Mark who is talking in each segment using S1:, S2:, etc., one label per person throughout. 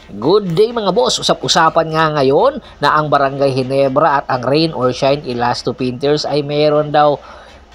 S1: Good day mga boss! Usap-usapan nga ngayon na ang Barangay Ginebra at ang Rain or Shine Elasto Painters ay mayroon daw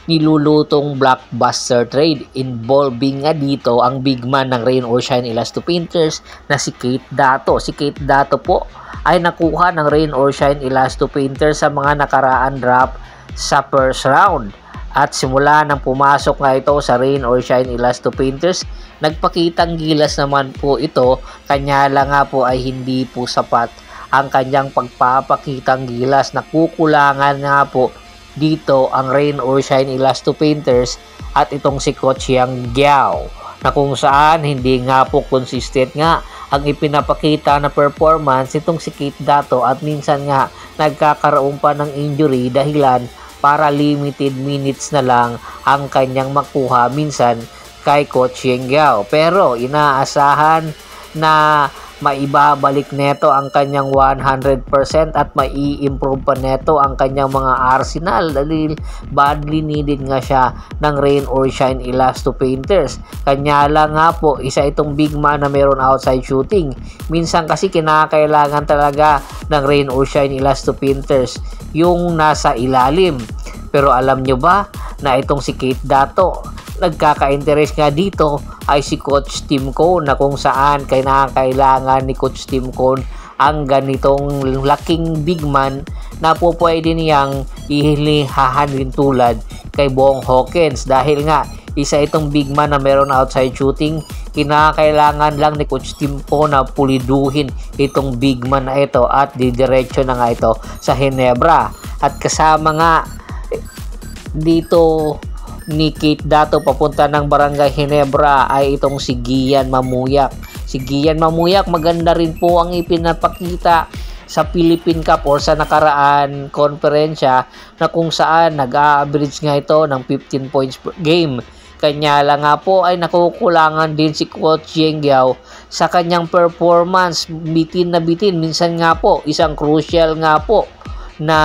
S1: nilulutong blockbuster trade involving nga dito ang big man ng Rain or Shine Elasto Painters na si Kate Dato. Si Kate Dato po ay nakuha ng Rain or Shine Elasto Painters sa mga nakaraan drop sa first round. At simula nang pumasok nga ito sa Rain or Shine Elasto Painters, nagpakitang gilas naman po ito, kanya lang nga po ay hindi po sapat ang kanyang pagpapakitang gilas. Nakukulangan nga po dito ang Rain or Shine Elasto Painters at itong si Coach Yang Giao, na kung saan hindi nga po consistent nga ang ipinapakita na performance itong si Kate Dato at minsan nga nagkakaroon pa ng injury dahilan para limited minutes na lang ang kanyang makuha minsan kay Coach Yang Giao. Pero inaasahan na maibabalik neto ang kanyang 100% at mai-improve pa neto ang kanyang mga arsenal dahil badly needed nga siya ng Rain or Shine Elasto Painters. Kanya lang nga po, isa itong big man na meron outside shooting. Minsan kasi kinakailangan talaga ng Rain or Shine Elasto Painters yung nasa ilalim. Pero alam nyo ba na itong si Kate Dato, nagkaka-interest nga dito ay si Coach Tim Cone, na kung saan kailangan ni Coach Tim Cone ang ganitong laking big man na po pwede niyang ihilihahan rin tulad kay Bong Hawkins, dahil nga isa itong big man na meron outside shooting. Kinakailangan lang ni Coach Tim Cone na puliduhin itong big man na ito at didiretso na nga ito sa Ginebra. At kasama nga dito ni Kate Dato papunta ng Barangay Ginebra ay itong si Gian Mamuyak. Si Gian Mamuyak, maganda rin po ang ipinapakita sa Philippine Cup or sa nakaraan konferensya, na kung saan nag-average nga ito ng 15 points per game. Kanya lang nga po ay nakukulangan din si Coach Yang Giao sa kanyang performance. Bitin na bitin. Minsan nga po, isang crucial nga po na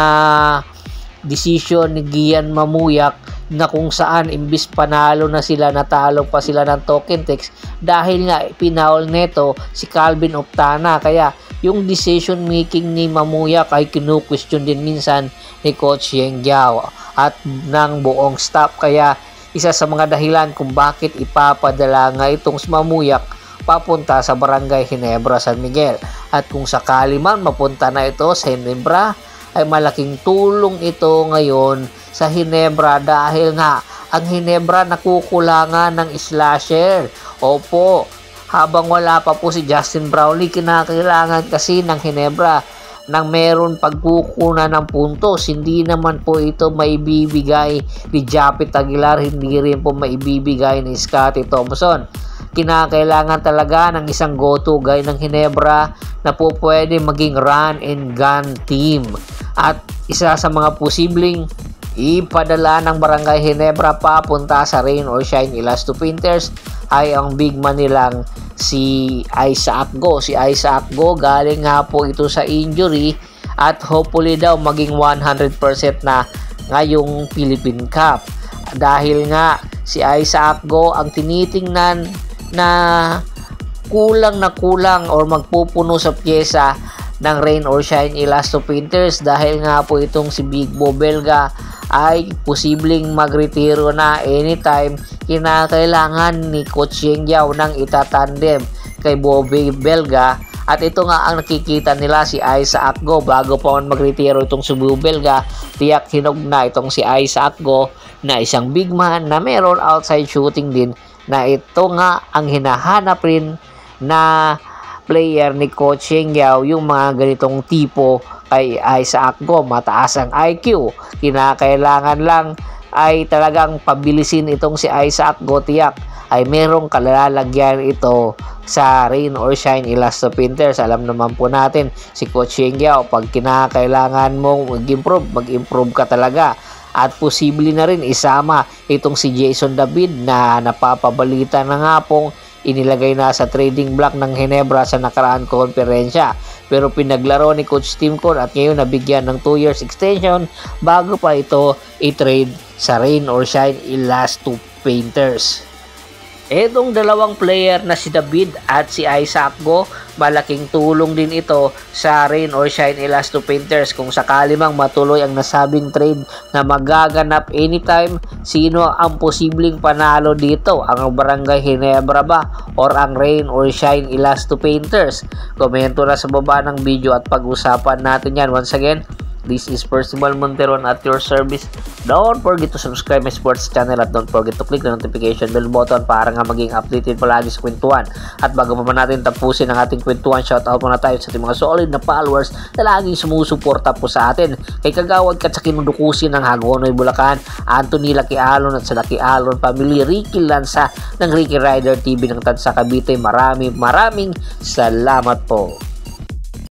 S1: decision ni Gian Mamuyak, na kung saan imbis panalo na sila, natalo pa sila ng token text dahil nga pinaul neto si Calvin Optana. Kaya yung decision making ni Mamuyak ay kinu-question din minsan ni Coach Yang Giao at ng buong staff. Kaya isa sa mga dahilan kung bakit ipapadala nga itong si Mamuyak papunta sa Barangay Ginebra San Miguel. At kung sakali man mapunta na ito sa Ginebra, ay malaking tulong ito ngayon sa Ginebra dahil nga ang Ginebra nakukulangan ng slasher. Opo, habang wala pa po si Justin Brownlee, kinakailangan kasi ng Ginebra nang meron pagkukunan ng puntos. Hindi naman po ito maibibigay ni Japet Aguilar, hindi rin po maibibigay ni Scottie Thompson. Kinakailangan talaga ng isang go-to guy ng Ginebra na po pwede maging run and gun team. At isa sa mga posibleng ipadala ng Barangay Ginebra papunta sa Rain or Shine Elasto Painters ay ang big man nilang si Isaac Go. Si Isaac Go, galing nga po ito sa injury at hopefully daw maging 100% na ngayong Philippine Cup. Dahil nga si Isaac Go ang tinitingnan na kulang or magpupuno sa pyesa ng Rain or Shine Elasto Painters, dahil nga po itong si Big Bo Belga ay posibleng magretiro na anytime. Kinakailangan ni Coach Yang Giao nang itatandem kay Bobby Belga, at ito nga ang nakikita nila, si Isaac Go. Bago pa man magretiro itong si Bobby Belga, tiyak hinog na itong si Isaac Go na isang big man na meron outside shooting din, na ito nga ang hinahanap rin na player ni Coach Yang Giao, yung mga ganitong tipo kay Isaac Go. Mataas ang IQ, kinakailangan lang ay talagang pabilisin itong si Isaac Go. Tiyak ay merong kalalagyan ito sa Rain or Shine Elasto Painters. Alam naman po natin si Coach Yang Giao, pag kinakailangan mo mag-improve ka talaga. At posible na rin isama itong si Jason David na napapabalita na nga pong inilagay na sa trading block ng Ginebra sa nakaraan konferensya. Pero pinaglaro ni Coach Tim Cone at ngayon nabigyan ng 2 years extension bago pa ito i-trade sa Rain or Shine Elasto Painters. Etong dalawang player na si David at si Isaac Go, malaking tulong din ito sa Rain or Shine Elasto Painters kung sakali mang matuloy ang nasabing trade na magaganap anytime. Sino ang posibleng panalo dito? Ang Barangay Ginebra ba or ang Rain or Shine Elasto Painters? Komento na sa baba ng video at pag-usapan natin yan. Once again, this is Percival Monteron at your service. Don't forget to subscribe my sports channel at don't forget to click the notification bell button para nga maging updated palagi sa kwentuhan. At bago pa man natin tapusin ang ating kwentuhan, shoutout muna tayo sa ating mga solid na followers na laging sumusuporta po sa atin. Kay Kagawad Kat sa Kinudukusin ng Hagonoy, Bulacan, Anthony Laki Alon at sa Laki Alon Family, Ricky Lanza ng Ricky Rider TV ng Tansa Cavite. Maraming salamat po.